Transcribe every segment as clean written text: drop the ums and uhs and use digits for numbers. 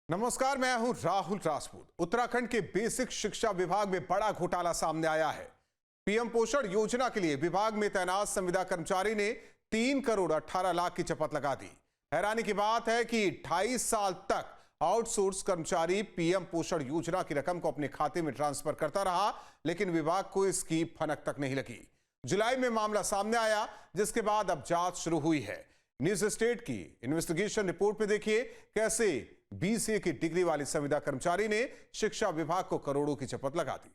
नमस्कार, मैं हूं राहुल राजपूत। उत्तराखंड के बेसिक शिक्षा विभाग में बड़ा घोटाला सामने आया है। पीएम पोषण योजना के लिए विभाग में तैनात संविदा कर्मचारी ने 3 करोड़ 18 लाख की चपत लगा दी। हैरानी की बात है कि 28 साल तक आउटसोर्स कर्मचारी पीएम पोषण योजना की रकम को अपने खाते में ट्रांसफर करता रहा, लेकिन विभाग को इसकी भनक तक नहीं लगी। जुलाई में मामला सामने आया, जिसके बाद अब जांच शुरू हुई है। न्यूज स्टेट की इन्वेस्टिगेशन रिपोर्ट में देखिए कैसे बीसीए की डिग्री वाली संविदा कर्मचारी ने शिक्षा विभाग को करोड़ों की चपत लगा दी।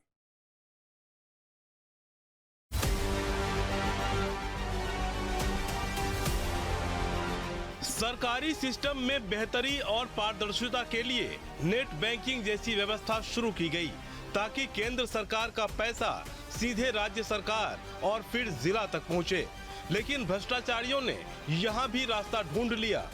सरकारी सिस्टम में बेहतरी और पारदर्शिता के लिए नेट बैंकिंग जैसी व्यवस्था शुरू की गई, ताकि केंद्र सरकार का पैसा सीधे राज्य सरकार और फिर जिला तक पहुंचे। लेकिन भ्रष्टाचारियों ने यहां भी रास्ता ढूंढ लिया।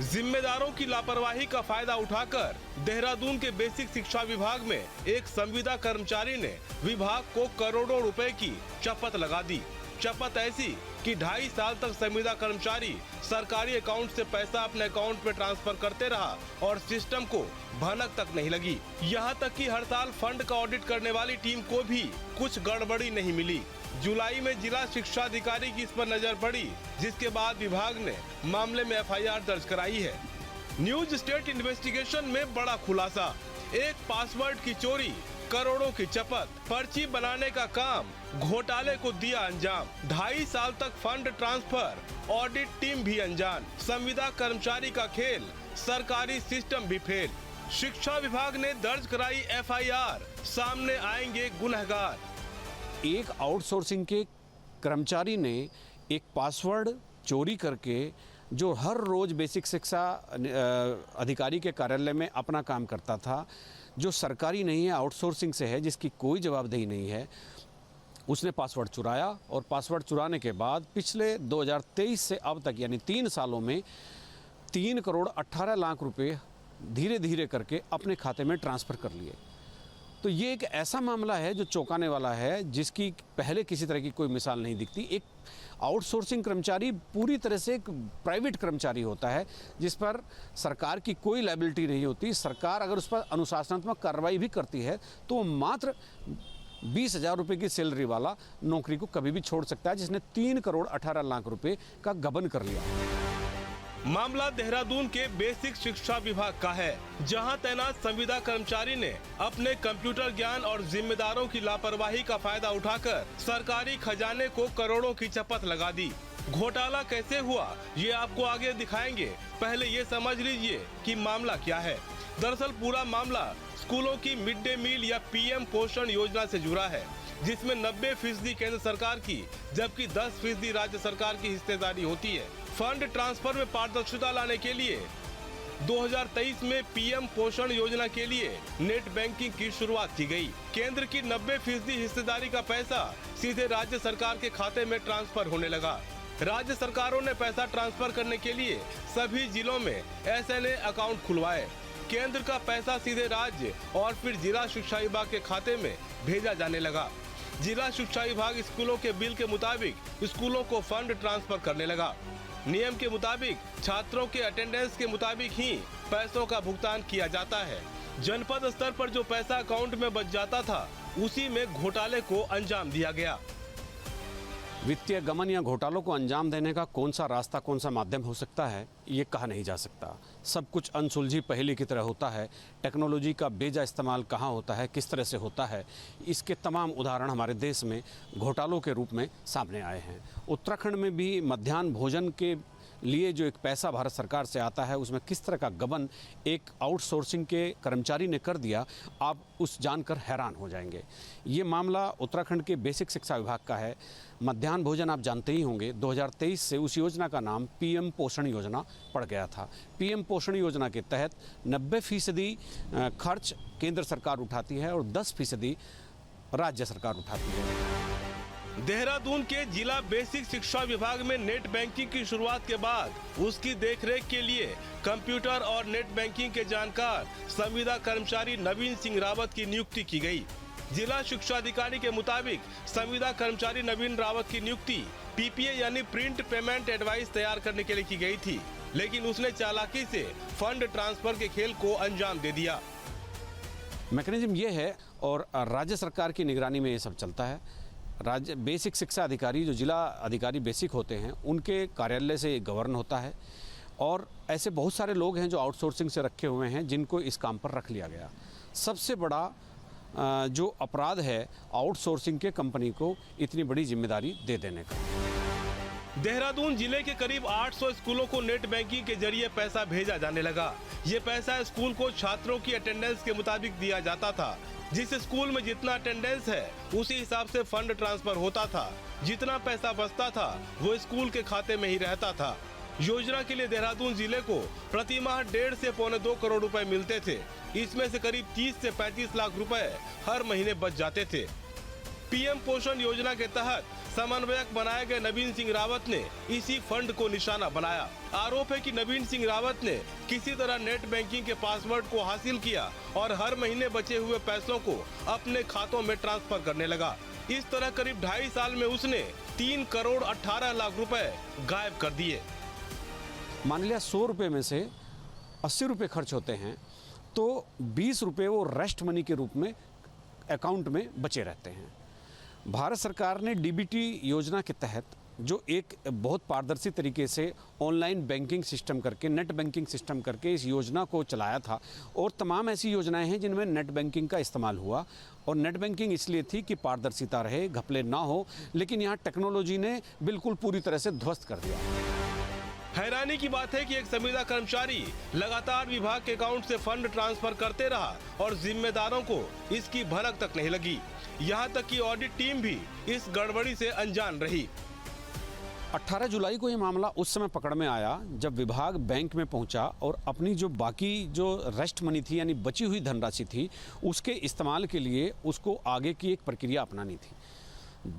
जिम्मेदारों की लापरवाही का फायदा उठाकर देहरादून के बेसिक शिक्षा विभाग में एक संविदा कर्मचारी ने विभाग को करोड़ों रुपए की चपत लगा दी। चपत ऐसी कि 2.5 साल तक संविदा कर्मचारी सरकारी अकाउंट से पैसा अपने अकाउंट में ट्रांसफर करते रहा और सिस्टम को भनक तक नहीं लगी। यहां तक कि हर साल फंड का ऑडिट करने वाली टीम को भी कुछ गड़बड़ी नहीं मिली। जुलाई में जिला शिक्षा अधिकारी की इस पर नजर पड़ी, जिसके बाद विभाग ने मामले में एफआईआर दर्ज कराई है। न्यूज स्टेट इन्वेस्टिगेशन में बड़ा खुलासा, एक पासवर्ड की चोरी, करोड़ों की चपत, पर्ची बनाने का काम, घोटाले को दिया अंजाम। 2.5 साल तक फंड ट्रांसफर, ऑडिट टीम भी अनजान, संविदा कर्मचारी का खेल, सरकारी सिस्टम भी फेल। शिक्षा विभाग ने दर्ज कराई एफआईआर, सामने आएंगे गुनहगार। एक आउटसोर्सिंग के कर्मचारी ने एक पासवर्ड चोरी करके जो हर रोज बेसिक शिक्षा अधिकारी के कार्यालय में अपना काम करता था, जो सरकारी नहीं है, आउटसोर्सिंग से है, जिसकी कोई जवाबदेही नहीं है, उसने पासवर्ड चुराया। और पासवर्ड चुराने के बाद पिछले 2023 से अब तक यानी 3 सालों में 3 करोड़ 18 लाख रुपए धीरे धीरे करके अपने खाते में ट्रांसफ़र कर लिए। तो ये एक ऐसा मामला है जो चौंकाने वाला है, जिसकी पहले किसी तरह की कोई मिसाल नहीं दिखती। एक आउटसोर्सिंग कर्मचारी पूरी तरह से एक प्राइवेट कर्मचारी होता है, जिस पर सरकार की कोई लायबिलिटी नहीं होती। सरकार अगर उस पर अनुशासनात्मक कार्रवाई भी करती है तो मात्र 20,000 रुपये की सैलरी वाला नौकरी को कभी भी छोड़ सकता है, जिसने 3 करोड़ 18 लाख रुपये का गबन कर लिया। मामला देहरादून के बेसिक शिक्षा विभाग का है, जहां तैनात संविदा कर्मचारी ने अपने कंप्यूटर ज्ञान और जिम्मेदारों की लापरवाही का फायदा उठाकर सरकारी खजाने को करोड़ों की चपत लगा दी। घोटाला कैसे हुआ, ये आपको आगे दिखाएंगे। पहले ये समझ लीजिए कि मामला क्या है। दरअसल पूरा मामला स्कूलों की मिड डे मील या पीएम पोषण योजना से जुड़ा है, जिसमें 90% केंद्र सरकार की जबकि 10% राज्य सरकार की हिस्सेदारी होती है। फंड ट्रांसफर में पारदर्शिता लाने के लिए 2023 में पीएम पोषण योजना के लिए नेट बैंकिंग की शुरुआत की गई। केंद्र की 90% हिस्सेदारी का पैसा सीधे राज्य सरकार के खाते में ट्रांसफर होने लगा। राज्य सरकारों ने पैसा ट्रांसफर करने के लिए सभी जिलों में एसएनए अकाउंट खुलवाए। केंद्र का पैसा सीधे राज्य और फिर जिला शिक्षा विभाग के खाते में भेजा जाने लगा। जिला शिक्षा विभाग स्कूलों के बिल के मुताबिक स्कूलों को फंड ट्रांसफर करने लगा। नियम के मुताबिक छात्रों के अटेंडेंस के मुताबिक ही पैसों का भुगतान किया जाता है। जनपद स्तर पर जो पैसा अकाउंट में बच जाता था, उसी में घोटाले को अंजाम दिया गया। वित्तीय गमन या घोटालों को अंजाम देने का कौन सा रास्ता, कौन सा माध्यम हो सकता है, ये कहा नहीं जा सकता। सब कुछ अनसुलझी पहेली की तरह होता है। टेक्नोलॉजी का बेजा इस्तेमाल कहाँ होता है, किस तरह से होता है, इसके तमाम उदाहरण हमारे देश में घोटालों के रूप में सामने आए हैं। उत्तराखंड में भी मध्याह्न भोजन के लिए जो एक पैसा भारत सरकार से आता है, उसमें किस तरह का गबन एक आउटसोर्सिंग के कर्मचारी ने कर दिया, आप उस जानकर हैरान हो जाएंगे। ये मामला उत्तराखंड के बेसिक शिक्षा विभाग का है। मध्याह्न भोजन आप जानते ही होंगे, 2023 से उस योजना का नाम पीएम पोषण योजना पड़ गया था। पीएम पोषण योजना के तहत 90% खर्च केंद्र सरकार उठाती है और 10% राज्य सरकार उठाती है। देहरादून के जिला बेसिक शिक्षा विभाग में नेट बैंकिंग की शुरुआत के बाद उसकी देखरेख के लिए कंप्यूटर और नेट बैंकिंग के जानकार संविदा कर्मचारी नवीन सिंह रावत की नियुक्ति की गई। जिला शिक्षा अधिकारी के मुताबिक संविदा कर्मचारी नवीन रावत की नियुक्ति पीपीए यानी प्रिंट पेमेंट एडवाइस तैयार करने के लिए की गई थी। लेकिन उसने चालाकी से फंड ट्रांसफर के खेल को अंजाम दे दिया। मैकेनिज्म ये है और राज्य सरकार की निगरानी में ये सब चलता है। राज्य बेसिक शिक्षा अधिकारी जो जिला अधिकारी बेसिक होते हैं उनके कार्यालय से गवर्न होता है और ऐसे बहुत सारे लोग हैं जो आउटसोर्सिंग से रखे हुए हैं जिनको इस काम पर रख लिया गया। सबसे बड़ा जो अपराध है आउटसोर्सिंग के कंपनी को इतनी बड़ी जिम्मेदारी दे देने का। देहरादून जिले के करीब 800 स्कूलों को नेट बैंकिंग के जरिए पैसा भेजा जाने लगा। ये पैसा स्कूल को छात्रों की अटेंडेंस के मुताबिक दिया जाता था। जिस स्कूल में जितना अटेंडेंस है उसी हिसाब से फंड ट्रांसफर होता था। जितना पैसा बचता था वो स्कूल के खाते में ही रहता था। योजना के लिए देहरादून जिले को प्रति माह 1.5 से पौने 2 करोड़ रुपए मिलते थे। इसमें से करीब 30 से 35 लाख रुपए हर महीने बच जाते थे। पीएम पोषण योजना के तहत समन्वयक बनाए गए नवीन सिंह रावत ने इसी फंड को निशाना बनाया। आरोप है कि नवीन सिंह रावत ने किसी तरह नेट बैंकिंग के पासवर्ड को हासिल किया और हर महीने बचे हुए पैसों को अपने खातों में ट्रांसफर करने लगा। इस तरह करीब 2.5 साल में उसने 3 करोड़ 18 लाख रुपए गायब कर दिए। मान लिया 100 रुपये में से 80 रुपये खर्च होते हैं तो 20 रुपये वो रेस्ट मनी के रूप में अकाउंट में बचे रहते हैं। भारत सरकार ने डीबीटी योजना के तहत जो एक बहुत पारदर्शी तरीके से ऑनलाइन बैंकिंग सिस्टम करके नेट बैंकिंग सिस्टम करके इस योजना को चलाया था और तमाम ऐसी योजनाएं हैं जिनमें नेट बैंकिंग का इस्तेमाल हुआ। और नेट बैंकिंग इसलिए थी कि पारदर्शिता रहे, घपले ना हो, लेकिन यहाँ टेक्नोलॉजी ने बिल्कुल पूरी तरह से ध्वस्त कर दिया। हैरानी की बात है कि एक संविदा कर्मचारी लगातार विभाग के अकाउंट से फंड ट्रांसफर करते रहा और जिम्मेदारों को इसकी भनक तक नहीं लगी। यहाँ तक कि ऑडिट टीम भी इस गड़बड़ी से अनजान रही। 18 जुलाई को ये मामला उस समय पकड़ में आया जब विभाग बैंक में पहुंचा और अपनी जो बाकी जो रेस्ट मनी थी यानी बची हुई धनराशि थी उसके इस्तेमाल के लिए उसको आगे की एक प्रक्रिया अपनानी थी।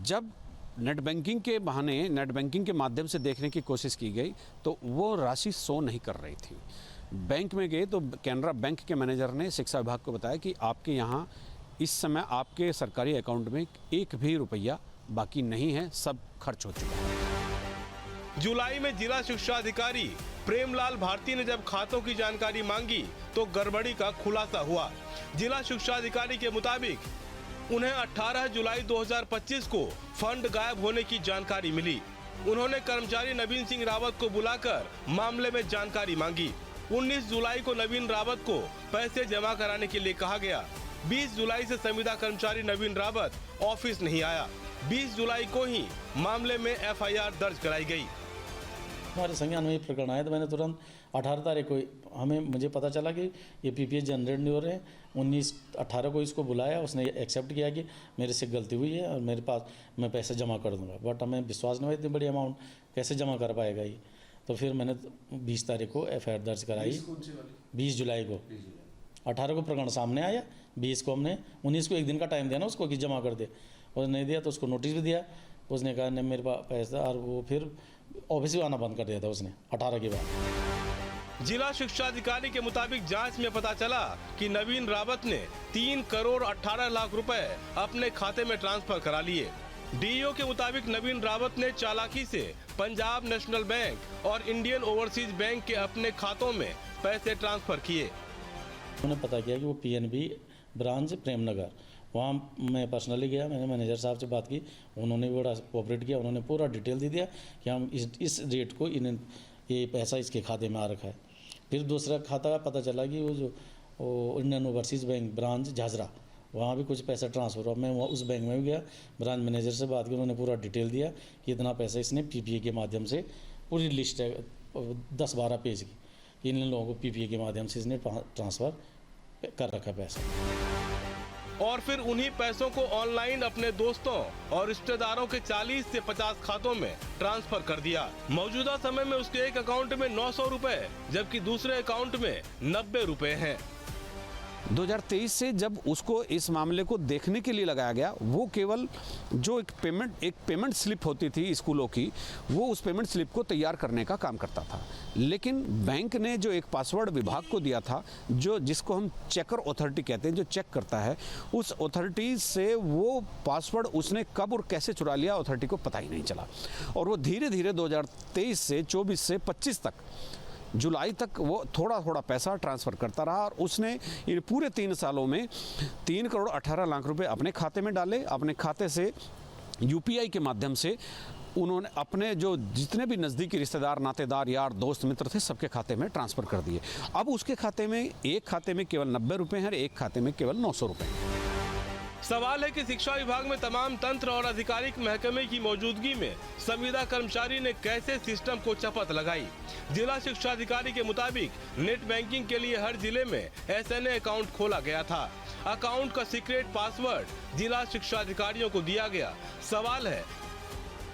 जब नेट बैंकिंग के बहाने नेट बैंकिंग के माध्यम से देखने की कोशिश की गई तो वो राशि शो नहीं कर रही थी। बैंक में गए तो कैनरा बैंक के मैनेजर ने शिक्षा विभाग को बताया कि आपके यहाँ इस समय आपके सरकारी अकाउंट में 1 भी रुपया बाकी नहीं है, सब खर्च हो चुका है। जुलाई में जिला शिक्षा अधिकारी प्रेमलाल भारती ने जब खातों की जानकारी मांगी तो गड़बड़ी का खुलासा हुआ। जिला शिक्षा अधिकारी के मुताबिक उन्हें 18 जुलाई 2025 को फंड गायब होने की जानकारी मिली। उन्होंने कर्मचारी नवीन सिंह रावत को बुलाकर मामले में जानकारी मांगी। 19 जुलाई को नवीन रावत को पैसे जमा कराने के लिए कहा गया। 20 जुलाई से संविदा कर्मचारी नवीन रावत ऑफिस नहीं आया। 20 जुलाई को ही मामले में एफआईआर दर्ज कराई गई। हमारे संज्ञान में ये प्रकरण आया तो मैंने तुरंत 18 तारीख को मुझे पता चला कि ये पीपीएस जनरेट नहीं हो रहे हैं। 18 को इसको बुलाया, उसने एक्सेप्ट किया कि मेरे से गलती हुई है और मेरे पास मैं पैसे जमा कर दूंगा। बट हमें विश्वास नहीं हुआ इतनी बड़ी अमाउंट कैसे जमा कर पाएगा ये। तो फिर मैंने 20 तारीख को एफआईआर दर्ज कराई। 20 जुलाई को 18 को प्रकरण सामने आया, 20 को हमने 19 को एक दिन का टाइम दिया ना उसको कि जमा कर दे। उसने नहीं दिया तो उसको नोटिस भी दिया। उसने कहा नहीं मेरे पास पैसा, और वो फिर ऑफिस भी आना बंद कर दिया था उसने 18 के बाद। जिला शिक्षा अधिकारी के मुताबिक जांच में पता चला कि नवीन रावत ने 3 करोड़ 18 लाख रुपए अपने खाते में ट्रांसफर करा लिए। डीईओ के मुताबिक नवीन रावत ने चालाकी से पंजाब नेशनल बैंक और इंडियन ओवरसीज बैंक के अपने खातों में पैसे ट्रांसफर किए। उन्होंने पता किया कि वो पीएनबी ब्रांच प्रेमनगर, वहाँ मैं पर्सनली गया, मैंने मैनेजर साहब से बात की, उन्होंने बड़ा कोऑपरेट किया। उन्होंने पूरा डिटेल दे दिया कि हम इस डेट को ये पैसा इसके खाते में आ रखा है। फिर दूसरा खाता का पता चला कि वो Indian overseas bank branch Jhajhra, वहाँ भी कुछ पैसा ट्रांसफ़र हुआ। मैं वहाँ उस बैंक में भी गया, ब्रांच मैनेजर से बात की, उन्होंने पूरा डिटेल दिया कि इतना पैसा इसने पीपीए के माध्यम से, पूरी लिस्ट है 10-12 पेज की, कि इन लोगों को पीपीए के माध्यम से इसने ट्रांसफ़र कर रखा पैसा। और फिर उन्हीं पैसों को ऑनलाइन अपने दोस्तों और रिश्तेदारों के 40 से 50 खातों में ट्रांसफर कर दिया। मौजूदा समय में उसके एक अकाउंट में 900 रुपए जबकि दूसरे अकाउंट में 90 रुपए हैं। 2023 से जब उसको इस मामले को देखने के लिए लगाया गया, वो केवल जो एक पेमेंट स्लिप होती थी स्कूलों की, वो उस पेमेंट स्लिप को तैयार करने का काम करता था। लेकिन बैंक ने जो एक पासवर्ड विभाग को दिया था, जिसको हम चेकर अथॉरिटी कहते हैं, जो चेक करता है, उस अथॉरिटी से वो पासवर्ड उसने कब और कैसे चुरा लिया अथॉरिटी को पता ही नहीं चला। और वो धीरे धीरे 2023 से 24 से 25 तक जुलाई तक वो थोड़ा थोड़ा पैसा ट्रांसफ़र करता रहा और उसने ये पूरे 3 सालों में 3 करोड़ 18 लाख रुपए अपने खाते में डाले। अपने खाते से यूपीआई के माध्यम से उन्होंने अपने जो जितने भी नज़दीकी रिश्तेदार, नातेदार, यार, दोस्त, मित्र थे, सबके खाते में ट्रांसफ़र कर दिए। अब उसके खाते में, एक खाते में केवल 90 रुपये हैं और एक खाते में केवल 900 रुपये हैं। सवाल है कि शिक्षा विभाग में तमाम तंत्र और आधिकारिक महकमे की मौजूदगी में संविदा कर्मचारी ने कैसे सिस्टम को चपत लगाई। जिला शिक्षा अधिकारी के मुताबिक नेट बैंकिंग के लिए हर जिले में SNA अकाउंट खोला गया था। अकाउंट का सीक्रेट पासवर्ड जिला शिक्षा अधिकारियों को दिया गया। सवाल है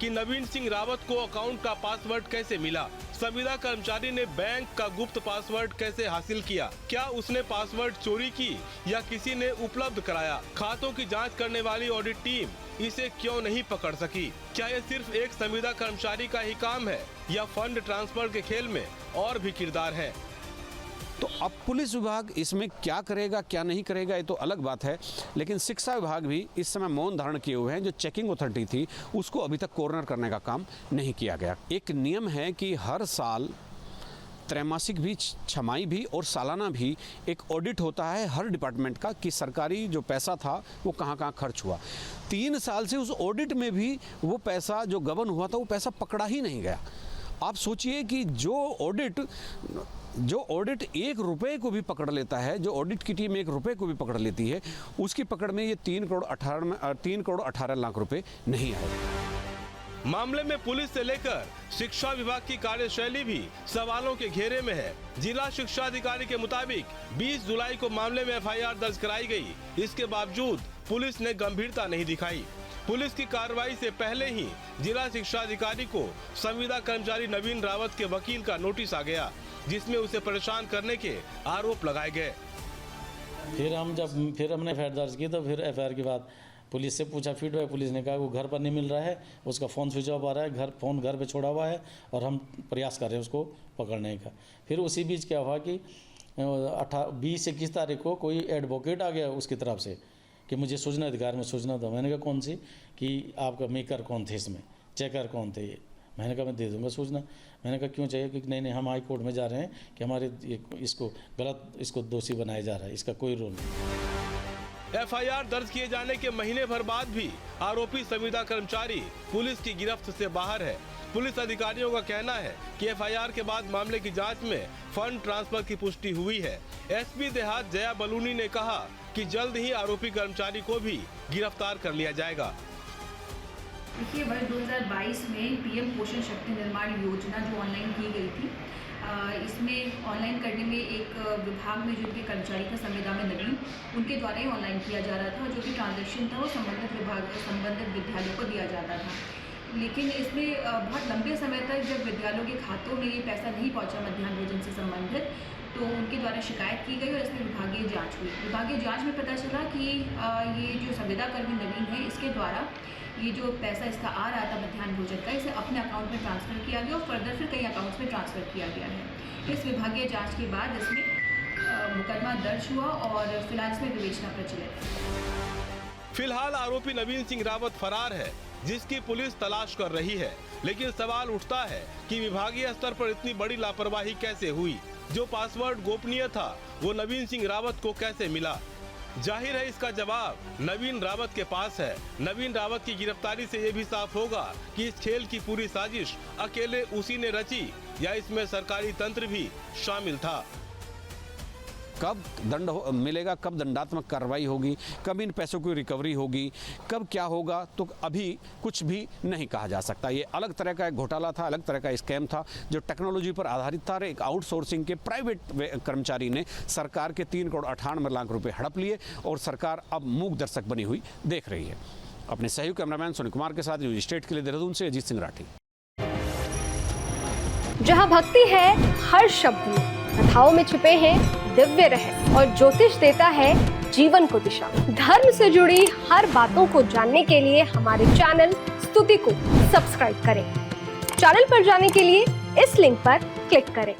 कि नवीन सिंह रावत को अकाउंट का पासवर्ड कैसे मिला? संविदा कर्मचारी ने बैंक का गुप्त पासवर्ड कैसे हासिल किया? क्या उसने पासवर्ड चोरी की या किसी ने उपलब्ध कराया? खातों की जांच करने वाली ऑडिट टीम इसे क्यों नहीं पकड़ सकी? क्या ये सिर्फ एक संविदा कर्मचारी का ही काम है या फंड ट्रांसफर के खेल में और भी किरदार है? तो अब पुलिस विभाग इसमें क्या करेगा, क्या नहीं करेगा, ये तो अलग बात है। लेकिन शिक्षा विभाग भी इस समय मौन धारण किए हुए हैं। जो चेकिंग अथॉरिटी थी उसको अभी तक कॉर्नर करने का काम नहीं किया गया। एक नियम है कि हर साल त्रैमासिक भी, छमाही भी और सालाना भी एक ऑडिट होता है हर डिपार्टमेंट का कि सरकारी जो पैसा था वो कहाँ कहाँ खर्च हुआ। 3 साल से उस ऑडिट में भी वो पैसा जो गबन हुआ था वो पैसा पकड़ा ही नहीं गया। आप सोचिए कि जो ऑडिट 1 रुपए को भी पकड़ लेता है, जो ऑडिट की टीम 1 रुपए को भी पकड़ लेती है, उसकी पकड़ में ये 3 करोड़ 18 लाख रुपए नहीं आए। मामले में पुलिस से लेकर शिक्षा विभाग की कार्यशैली भी सवालों के घेरे में है। जिला शिक्षा अधिकारी के मुताबिक 20 जुलाई को मामले में FIR दर्ज कराई गई। इसके बावजूद पुलिस ने गंभीरता नहीं दिखाई। पुलिस की कार्रवाई से पहले ही जिला शिक्षा अधिकारी को संविदा कर्मचारी नवीन रावत के वकील का नोटिस आ गया, जिसमें उसे परेशान करने के आरोप लगाए गए। फिर हमने FIR दर्ज की, तो फिर FIR के बाद पुलिस से पूछा फीडबैक। पुलिस ने कहा वो घर पर नहीं मिल रहा है, उसका फ़ोन स्विच ऑफ आ रहा है, फ़ोन घर पे छोड़ा हुआ है और हम प्रयास कर रहे हैं उसको पकड़ने का। फिर उसी बीच क्या हुआ कि 20-21 तारीख को कोई एडवोकेट आ गया उसकी तरफ से कि मुझे सूचना अधिकार में सूचना दो। मैंने कहा कौन सी? कि आपका मेकर कौन थे, इसमें चेकर कौन थे ये? मैंने कहा मैं दे दूंगा सूचना। मैंने कहा क्यों चाहिए? कि नहीं हम हाई कोर्ट में जा रहे हैं कि हमारे इसको दोषी बनाया जा रहा है, इसका कोई रोल नहीं। FIR दर्ज किए जाने के महीने भर बाद भी आरोपी संविदा कर्मचारी पुलिस की गिरफ्त से बाहर है। पुलिस अधिकारियों का कहना है कि FIR के बाद मामले की जांच में फंड ट्रांसफर की पुष्टि हुई है। SP देहात जया बलूनी ने कहा कि जल्द ही आरोपी कर्मचारी को भी गिरफ्तार कर लिया जाएगा। देखिए, वर्ष 2022 में PM पोषण शक्ति निर्माण योजना जो ऑनलाइन की गई थी, इसमें ऑनलाइन करने में एक विभाग में जो उनके कर्मचारी का संविदा में नवीन, उनके द्वारा ही ऑनलाइन किया जा रहा था। जो भी ट्रांजैक्शन था वो संबंधित विद्यालयों को दिया जाता था। लेकिन इसमें बहुत लंबे समय तक जब विद्यालयों के खातों में ये पैसा नहीं पहुंचा मध्याह्न भोजन से संबंधित, तो उनके द्वारा शिकायत की गई और इसमें विभागीय जांच हुई। विभागीय जांच में पता चला कि ये जो संविदा कर्मी नवीन है, इसके द्वारा ये जो पैसा इसका आ रहा था मध्याह्न भोजन का, इसे अपने अकाउंट में ट्रांसफ़र किया गया और फर्दर फिर कई अकाउंट्स में ट्रांसफ़र किया गया है। इस विभागीय जांच के बाद इसमें मुकदमा दर्ज हुआ और फिलहाल इसमें विवेचना प्रचलित है। फिलहाल आरोपी नवीन सिंह रावत फरार है, जिसकी पुलिस तलाश कर रही है। लेकिन सवाल उठता है कि विभागीय स्तर पर इतनी बड़ी लापरवाही कैसे हुई? जो पासवर्ड गोपनीय था वो नवीन सिंह रावत को कैसे मिला? जाहिर है इसका जवाब नवीन रावत के पास है। नवीन रावत की गिरफ्तारी से ये भी साफ होगा कि इस खेल की पूरी साजिश अकेले उसी ने रची या इसमें सरकारी तंत्र भी शामिल था। कब दंड मिलेगा, कब दंडात्मक कार्रवाई होगी, कब इन पैसों की रिकवरी होगी, कब क्या होगा, तो अभी कुछ भी नहीं कहा जा सकता। ये अलग तरह का एक घोटाला था, अलग तरह का स्कैम था जो टेक्नोलॉजी पर आधारित था। एक आउटसोर्सिंग के प्राइवेट कर्मचारी ने सरकार के 3 करोड़ 98 लाख रुपए हड़प लिए और सरकार अब मूक दर्शक बनी हुई देख रही है। अपने सहयोगी कैमरामैन सोनी कुमार के साथ न्यूज स्टेट के लिए देहरादून से अजीत सिंह राठी। जहाँ भक्ति है हर शब्द में, कथाओं में छुपे हैं दिव्य रहस्य और ज्योतिष देता है जीवन को दिशा। धर्म से जुड़ी हर बातों को जानने के लिए हमारे चैनल स्तुति को सब्सक्राइब करें। चैनल पर जाने के लिए इस लिंक पर क्लिक करें।